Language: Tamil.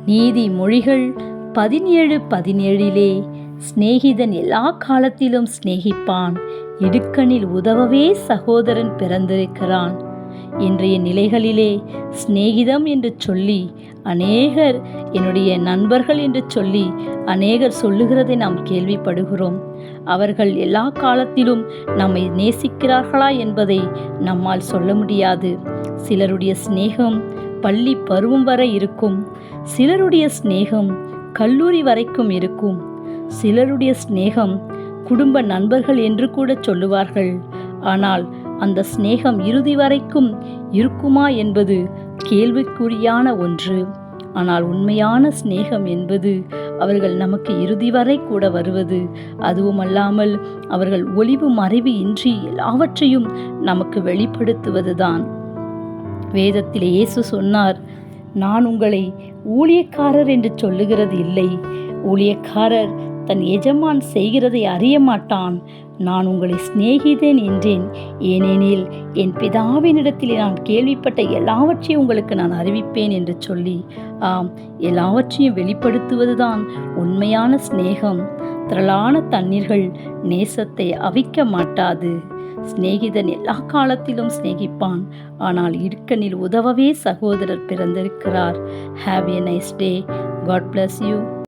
நீதிமொழிகள் 17:17 சிநேகிதன் எல்லா காலத்திலும் சிநேகிப்பான், இடுக்கணில் உதவவே சகோதரன் பிறந்திருக்கிறான். இன்றைய நிலைகளிலே சிநேகிதம் என்று சொல்லி அநேகர், என்னுடைய நண்பர்கள் என்று சொல்லி அநேகர் சொல்லுகிறதை நாம் கேள்விப்படுகிறோம். அவர்கள் எல்லா காலத்திலும் நம்மை நேசிக்கிறார்களா என்பதை நம்மால் சொல்ல முடியாது. சிலருடைய சிநேகம் பள்ளி பருவம் வரை இருக்கும், சிலருடைய சிநேகம் கல்லூரி வரைக்கும் இருக்கும், சிலருடைய சிநேகம் குடும்ப நண்பர்கள் என்று கூட சொல்லுவார்கள். ஆனால் அந்த சிநேகம் இறுதி வரைக்கும் இருக்குமா என்பது கேள்விக்குறியான ஒன்று. ஆனால் உண்மையான சிநேகம் என்பது அவர்கள் நமக்கு இறுதி வரை கூட வருவது, அதுவுமல்லாமல் அவர்கள் ஒளிவு மறைவு இன்றி எல்லாவற்றையும் நமக்கு வெளிப்படுத்துவதுதான். வேதத்திலே இயேசு சொன்னார், நான் உங்களை ஊழியக்காரர் என்று சொல்லுகிறது இல்லை, ஊழியக்காரர் தன் எஜமான் செய்கிறதை அறிய மாட்டான், நான் உங்களை சிநேகிதேன் என்றேன், ஏனெனில் என் பிதாவினிடத்தில் நான் கேள்விப்பட்ட எல்லாவற்றையும் உங்களுக்கு நான் அறிவிப்பேன் என்று சொல்லி, எல்லாவற்றையும் வெளிப்படுத்துவதுதான் உண்மையான சிநேகம். திரளான தண்ணீர்கள் நேசத்தை அவிக்க மாட்டாது. சிநேகிதன் எல்லா காலத்திலும் சிநேகிப்பான், ஆனால் இடுக்கணில் உதவவே சகோதரர் பிறந்திருக்கிறார். Have a nice day. God bless you.